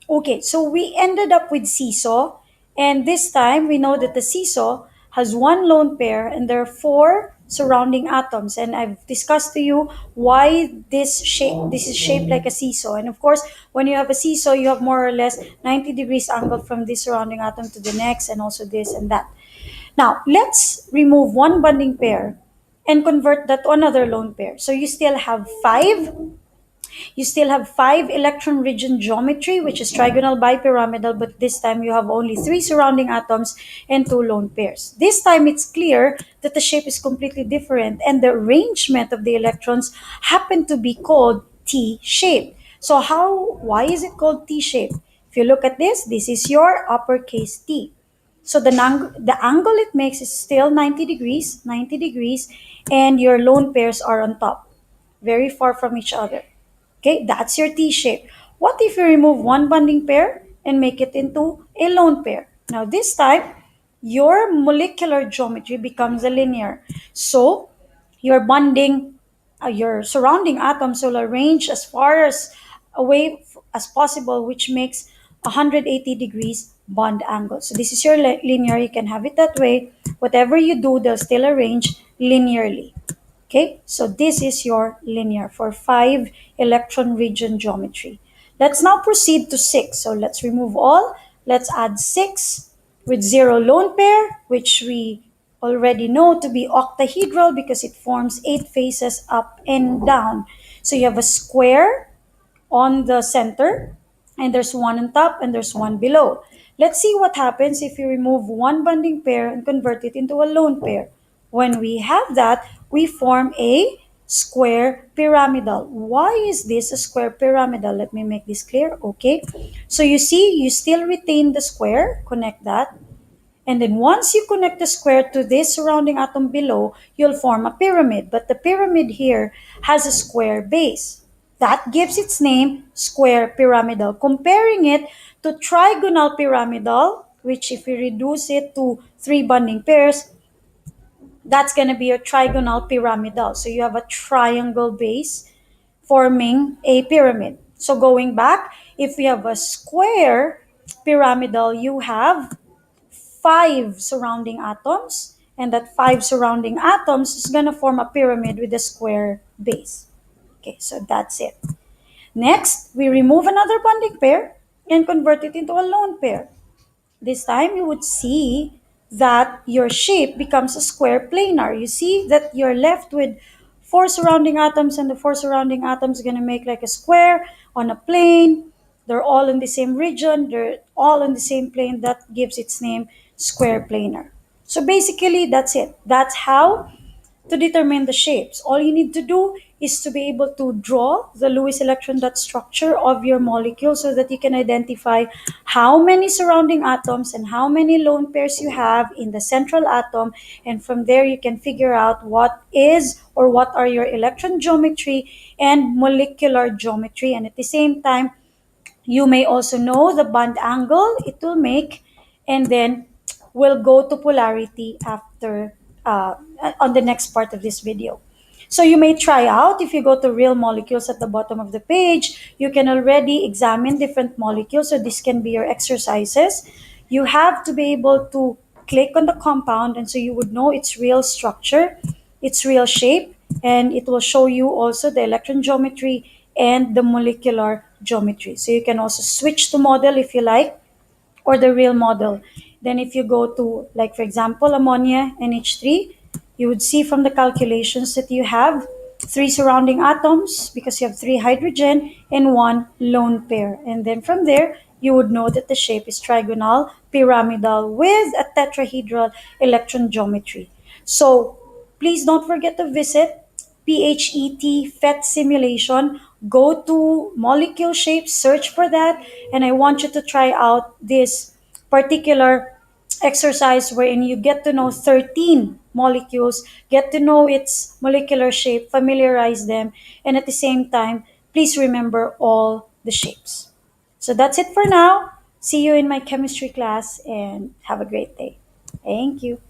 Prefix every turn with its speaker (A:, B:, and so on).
A: Okay, so we ended up with seesaw, and this time we know that the seesaw has one lone pair and there are four surrounding atoms. And I've discussed to you why this is shaped like a seesaw. And of course, when you have a seesaw, you have more or less 90 degrees angle from this surrounding atom to the next, and also this and that. Now, let's remove one bonding pair and convert that to another lone pair. So you still have five electron region geometry, which is trigonal bipyramidal, but this time you have only three surrounding atoms and two lone pairs. This time it's clear that the shape is completely different and the arrangement of the electrons happen to be called T-shape. So why is it called T-shape? If you look at this is your uppercase T. So the angle it makes is still 90 degrees, and your lone pairs are on top, very far from each other. Okay, that's your T shape. What if you remove one bonding pair and make it into a lone pair? Now this time, your molecular geometry becomes a linear. So your your surrounding atoms will arrange as far as as possible, which makes 180 degrees bond angle. So this is your linear. You can have it that way. Whatever you do, they'll still arrange linearly. Okay, so this is your linear for 5 electron region geometry. Let's now proceed to 6. So let's remove all. Let's add 6 with 0 lone pair, which we already know to be octahedral because it forms 8 faces up and down. So you have a square on the center, and there's one on top and there's one below. Let's see what happens if you remove one bonding pair and convert it into a lone pair. When we have that, we form a square pyramidal. Why is this a square pyramidal? Let me make this clear. Okay, so you see, you still retain the square, connect that, and then once you connect the square to this surrounding atom below, you'll form a pyramid. But the pyramid here has a square base. That gives its name square pyramidal. Comparing it to trigonal pyramidal, which if we reduce it to three bonding pairs, that's going to be a trigonal pyramidal. So you have a triangle base forming a pyramid. So going back, if we have a square pyramidal, you have five surrounding atoms, and that five surrounding atoms is going to form a pyramid with a square base. Okay, so that's it. Next, we remove another bonding pair and convert it into a lone pair. This time you would see that your shape becomes a square planar. You see that you're left with four surrounding atoms, and the four surrounding atoms are going to make like a square on a plane. They're all in the same region, they're all in the same plane. That gives its name square planar. So basically, that's it. That's how to determine the shapes. All you need to do is to be able to draw the Lewis electron dot structure of your molecule so that you can identify how many surrounding atoms and how many lone pairs you have in the central atom. And from there, you can figure out what is or what are your electron geometry and molecular geometry. And at the same time, you may also know the bond angle it will make, and then we'll go to polarity after on the next part of this video. So you may try out if you go to real molecules at the bottom of the page, you can already examine different molecules. So this can be your exercises. You have to be able to click on the compound, and so you would know its real structure, its real shape, and it will show you also the electron geometry and the molecular geometry. So you can also switch to model if you like, or the real model. Then if you go to, like for example, ammonia NH3, you would see from the calculations that you have three surrounding atoms because you have three hydrogen and one lone pair. And then from there, you would know that the shape is trigonal pyramidal with a tetrahedral electron geometry. So please don't forget to visit PhET simulation. Go to molecule shapes, search for that, and I want you to try out this particular exercise wherein you get to know 13 molecules, get to know its molecular shape, familiarize them, and at the same time, please remember all the shapes. So that's it for now. See you in my chemistry class and have a great day. Thank you.